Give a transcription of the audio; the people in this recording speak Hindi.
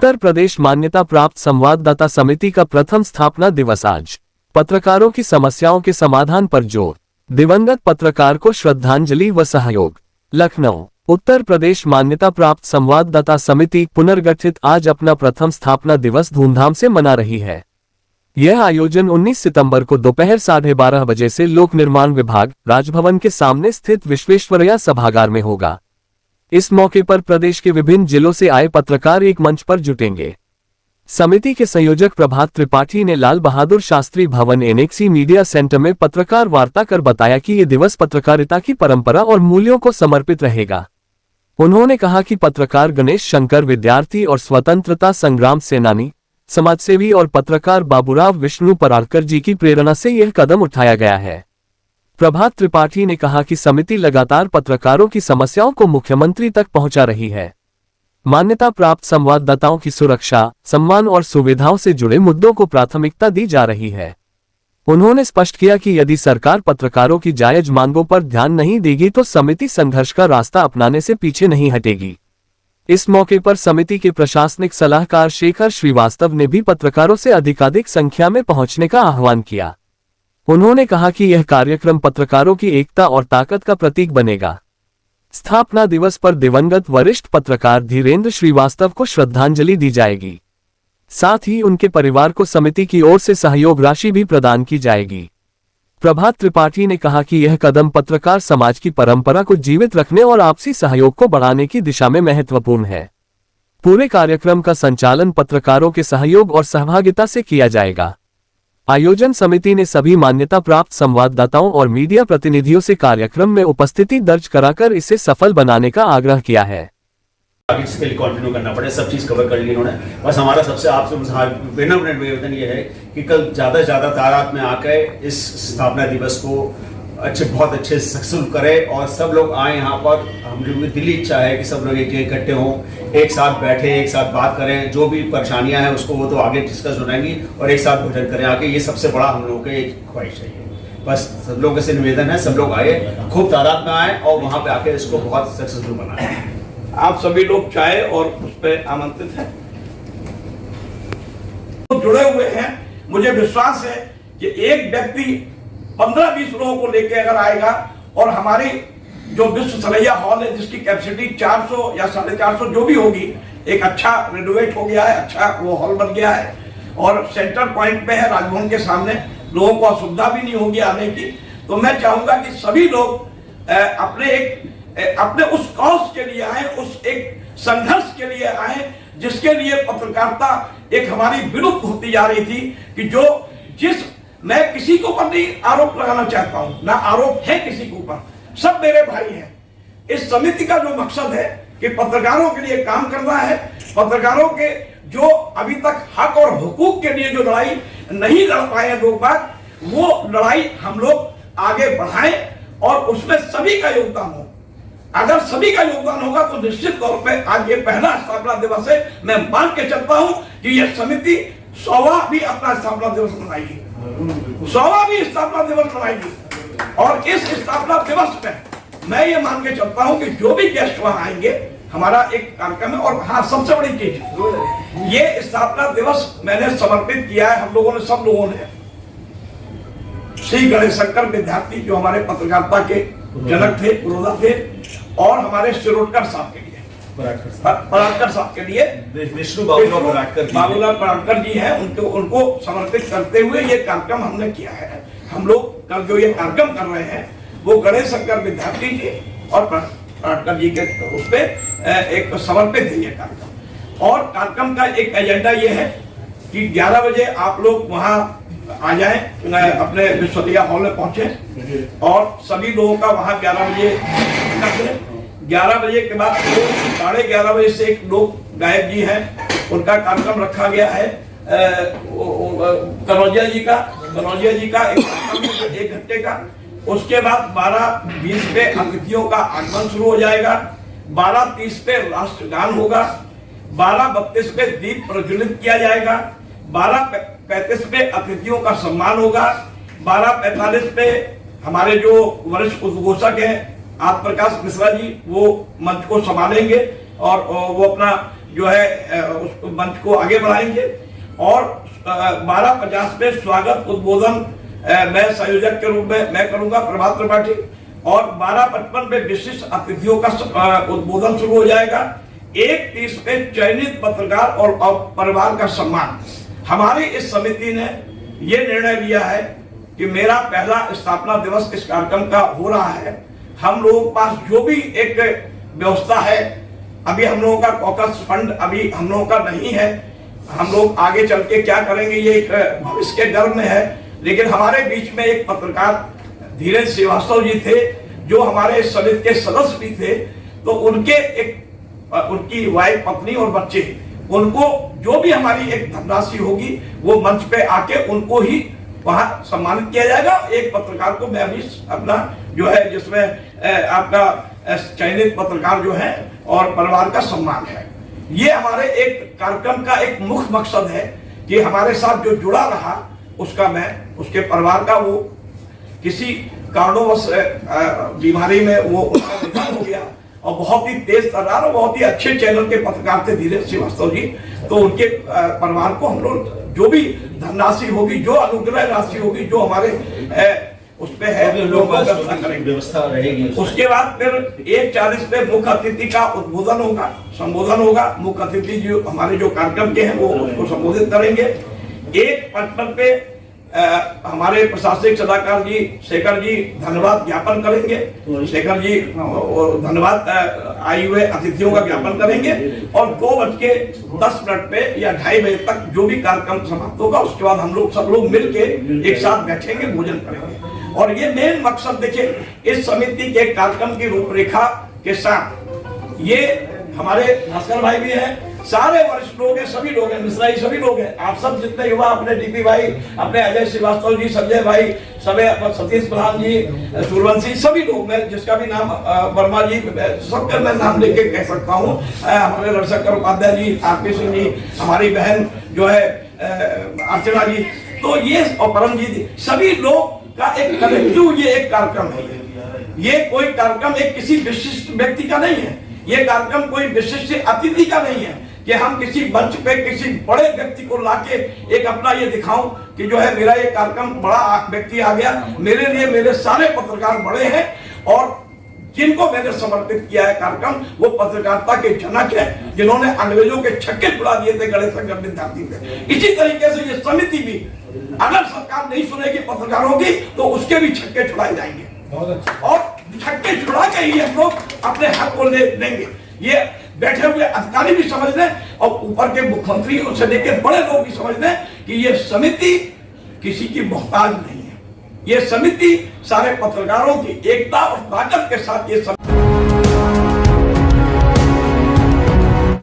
उत्तर प्रदेश मान्यता प्राप्त संवाददाता समिति का प्रथम स्थापना दिवस आज। पत्रकारों की समस्याओं के समाधान पर जोर, दिवंगत पत्रकार को श्रद्धांजलि व सहयोग। लखनऊ। उत्तर प्रदेश मान्यता प्राप्त संवाददाता समिति पुनर्गठित आज अपना प्रथम स्थापना दिवस धूमधाम से मना रही है। यह आयोजन 19 सितंबर को दोपहर 12:30 बजे से लोक निर्माण विभाग, राजभवन के सामने स्थित विश्वेश्वरैया सभागार में होगा। इस मौके पर प्रदेश के विभिन्न जिलों से आए पत्रकार एक मंच पर जुटेंगे। समिति के संयोजक प्रभात त्रिपाठी ने लाल बहादुर शास्त्री भवन एनेक्सी मीडिया सेंटर में पत्रकार वार्ता कर बताया कि ये दिवस पत्रकारिता की परंपरा और मूल्यों को समर्पित रहेगा। उन्होंने कहा कि पत्रकार गणेश शंकर विद्यार्थी और स्वतंत्रता संग्राम सेनानी, समाजसेवी और पत्रकार बाबूराव विष्णु पराड़कर जी की प्रेरणा से यह कदम उठाया गया है। प्रभात त्रिपाठी ने कहा कि समिति लगातार पत्रकारों की समस्याओं को मुख्यमंत्री तक पहुंचा रही है। मान्यता प्राप्त संवाददाताओं की सुरक्षा, सम्मान और सुविधाओं से जुड़े मुद्दों को प्राथमिकता दी जा रही है। उन्होंने स्पष्ट किया कि यदि सरकार पत्रकारों की जायज मांगों पर ध्यान नहीं देगी तो समिति संघर्ष का रास्ता अपनाने से पीछे नहीं हटेगी। इस मौके पर समिति के प्रशासनिक सलाहकार शेखर श्रीवास्तव ने भी पत्रकारों से अधिकाधिक संख्या में पहुंचने का आह्वान किया। उन्होंने कहा कि यह कार्यक्रम पत्रकारों की एकता और ताकत का प्रतीक बनेगा। स्थापना दिवस पर दिवंगत वरिष्ठ पत्रकार धीरेन्द्र श्रीवास्तव को श्रद्धांजलि दी जाएगी। साथ ही उनके परिवार को समिति की ओर से सहयोग राशि भी प्रदान की जाएगी। प्रभात त्रिपाठी ने कहा कि यह कदम पत्रकार समाज की परंपरा को जीवित रखने और आपसी सहयोग को बढ़ाने की दिशा में महत्वपूर्ण है। पूरे कार्यक्रम का संचालन पत्रकारों के सहयोग और सहभागिता से किया जाएगा। आयोजन समिति ने सभी मान्यता प्राप्त संवाददाताओं और मीडिया प्रतिनिधियों से कार्यक्रम में उपस्थिति दर्ज कराकर इसे सफल बनाने का आग्रह किया है। आगे इसके लिए कंटिन्यू करना पड़े, सब चीज कवर कर ली इन्होंने। बस हमारा सबसे आपसे विनम्र निवेदन ये है कि कल ज्यादा से ज्यादा तादाद में आकर इस स्थापना दिवस को बहुत अच्छे सक्सेसफुल करें और सब लोग आए यहाँ पर। हम लोगों की दिली इच्छा है कि सब लोग इकट्ठे हों, एक साथ बैठे, एक साथ बात करें, जो भी परेशानियां हैं उसको वो तो आगे डिस्कस हो जाएंगी और एक साथ भोजन करें आके। ये सबसे बड़ा हम लोगों की ख्वाहिश है। बस सब लोगों से निवेदन है, सब लोग आए, खूब तादाद में आए और वहाँ पे आके इसको बहुत सक्सेसफुल बनाए। आप सभी लोग चाहे और उस पर आमंत्रित हैं, तो जुड़े हुए हैं। मुझे विश्वास है कि एक व्यक्ति 15-20 लोगों को लेकर अगर आएगा और हमारी जो विश्व सरैया हॉल है जिसकी कैपेसिटी 400 या 450 जो भी होगी, एक अच्छा रिनोवेट हो गया है, अच्छा वो हॉल बन गया है और सेंटर पॉइंट पे है राजभवन के सामने, लोगों को असुविधा भी नहीं होगी आने की। तो मैं चाहूंगा कि सभी लोग अपने उस कॉज के लिए आए, उस एक संघर्ष के लिए आए जिसके लिए पत्रकारिता एक हमारी विलुप्त होती जा रही थी। कि मैं किसी के ऊपर नहीं आरोप लगाना चाहता हूं, ना आरोप है किसी के ऊपर, सब मेरे भाई हैं। इस समिति का जो मकसद है कि पत्रकारों के लिए काम करना है, पत्रकारों के जो अभी तक हक और हुकूक के लिए जो लड़ाई नहीं लड़ पाए लोग बात, वो लड़ाई हम लोग आगे बढ़ाएं और उसमें सभी का योगदान हो। अगर सभी का योगदान होगा तो निश्चित तौर पर आज ये पहला स्थापना दिवस है। मैं मान के चलता हूं कि यह समिति 100वां भी अपना स्थापना दिवस मनाएगी, 100वां भी स्थापना दिवस मनाएगी। और इस स्थापना दिवस में मैं ये मान के चलता हूं कि जो भी गेस्ट वहां आएंगे, हमारा एक कार्यक्रम है। और हाँ, सबसे बड़ी चीज, ये स्थापना दिवस मैंने समर्पित किया है, हम लोगों ने, सब लोगों ने, श्री गणेश शंकर विद्यार्थी जो हमारे पत्रकारिता के जनक थे, पुरोधा थे, और हमारे शिरोडकर साहब के लिए, पराड़कर साहब के लिए, विष्णु बाबूलाल पराड़कर जी हैं, उनको समर्पित करते हुए ये कार्यक्रम हमने किया है। हम लोग कल जो ये कार्यक्रम कर रहे हैं वो गणेश शंकर विद्यार्थी जी और पराड़कर जी के उस पर एक समर्पित है ये कार्यक्रम। और कार्यक्रम का एक एजेंडा ये है कि 11 बजे आप लोग वहाँ आ जाएं, अपने विश्वविद्यालय हॉल में पहुंचे और सभी लोगों का वहाँ 11 बजे 11 बजे के बाद 11:30 बजे से एक लोग गायक जी हैं, उनका कार्यक्रम रखा गया है। कनौजिया जी का एक घंटे का। उसके बाद 12:20 पे अतिथियों का आगमन शुरू हो जाएगा। 12:30 पे राष्ट्रगान होगा। 12:32 पे दीप प्रज्वलित किया जाएगा। 12:35 पे अतिथियों का सम्मान होगा। 12:45 पे हमारे जो वरिष्ठ उद्घोषक हैं आत्म प्रकाश मिश्रा जी, वो मंच को संभालेंगे और वो अपना जो है उस मंच को आगे बढ़ाएंगे। और 12:50 पे स्वागत उद्बोधन मैं संयोजक के रूप में मैं करूंगा, प्रभात त्रिपाठी। और 12:55 पे विशिष्ट अतिथियों का उद्बोधन शुरू हो जाएगा। 1:30 पे चयनित पत्रकार और परिवार का सम्मान। हमारी इस समिति ने ये निर्णय लिया है कि मेरा पहला स्थापना दिवस इस कार्यक्रम का हो रहा है। हम लोगों के पास जो भी एक व्यवस्था है, अभी हम लोगों का कॉकस फंड अभी हम लोगों का नहीं है, हम लोग आगे चल के क्या करेंगे ये एक भविष्य के गर्भ में है। लेकिन हमारे बीच में एक पत्रकार धीरेन्द्र श्रीवास्तव जी थे जो हमारे समिति के सदस्य भी थे, तो उनके उनकी वाइफ, पत्नी और बच्चे, उनको जो भी हमारी एक धनराशि होगी वो मंच पे आके उनको ही वहां सम्मानित किया जाएगा। एक पत्रकार को मैं अभी अपना जो है जिसमें आपका चयनित पत्रकार जो है और परिवार का सम्मान है। ये हमारे एक कार्यक्रम का एक मुख्य मकसद है कि हमारे साथ जो जुड़ा रहा उसका मैं उसके परिवार का वो किसी कारणों से बीमारी में वो उनका निधन हो गया और बहुत ही तेज तर्रार और बहुत ही अच्छे चैनल के पत्रकार थे धीरेन्द्र श्रीवास्तव जी, तो उनके परिवार को हम लोग जो भी धनराशि होगी, जो अनुग्रह राशि होगी, जो हमारे उस पे है व्यवस्था रहेगी। उसके बाद फिर 1:40 पे मुख्य अतिथि का उद्बोधन होगा, संबोधन होगा। मुख्य अतिथि जो हमारे जो कार्यक्रम के हैं वो उसको संबोधित करेंगे। 1:55 पे हमारे प्रशासनिक सलाहकार जी शेखर जी धन्यवाद ज्ञापन करेंगे। शेखर जी धन्यवाद आए हुए अतिथियों का ज्ञापन करेंगे। और 2:10 पे या 2:30 बजे तक जो भी कार्यक्रम समाप्त होगा उसके बाद हम लोग सब लोग मिलके एक साथ बैठेंगे, भोजन करेंगे। और ये मेन मकसद देखिए इस समिति के कार्यक्रम की रूपरेखा के साथ ये हमारे भास्कर भाई भी हैं, सारे वरिष्ठ लोग हैं, सभी लोग हैं, मिश्रा जी सभी लोग हैं, आप सब जितने युवा, अपने डीपी भाई, अपने अजय श्रीवास्तव जी, संजय भाई, सभी सतीश प्रधान जी, सूर्यवंशी, सभी लोग, मैं जिसका भी नाम वर्मा जी, सबका मैं नाम लेके कह सकता हूँ। हमारे रविशंकर उपाध्याय जी, आरपी सिंह जी, हमारी बहन जो है अर्चना जी, तो ये और परम जी, सभी लोग का एक कलेक्टिव ये एक कार्यक्रम है। ये कोई कार्यक्रम एक किसी विशिष्ट व्यक्ति का नहीं है, ये कार्यक्रम कोई विशिष्ट अतिथि का नहीं है कि हम किसी मंच पे किसी बड़े व्यक्ति को लाके एक अपना ये दिखाऊं कि जो है मेरा ये कार्यक्रम बड़ा व्यक्ति आ गया। मेरे लिए मेरे सारे पत्रकार बड़े हैं और जिनको मैंने समर्पित किया है कार्यक्रम वो पत्रकारिता के जनक है, जिन्होंने अंग्रेजों के छक्के छुड़ा दिए थे गणेश शंकर विद्यार्थी थे। इसी तरीके से ये समिति भी अगर सरकार नहीं सुनेगी पत्रकारों की तो उसके भी छक्के छुड़ाए जाएंगे और छक्के छुड़ा के ही हम लोग अपने हक को ले लेंगे। ये बैठे हुए अधिकारी भी समझ लें और ऊपर के मुख्यमंत्री से लेकर बड़े लोग भी समझ लें कि ये समिति किसी की मोहताज नहीं है। ये समिति सारे पत्रकारों की एकता और ताकत के साथ ये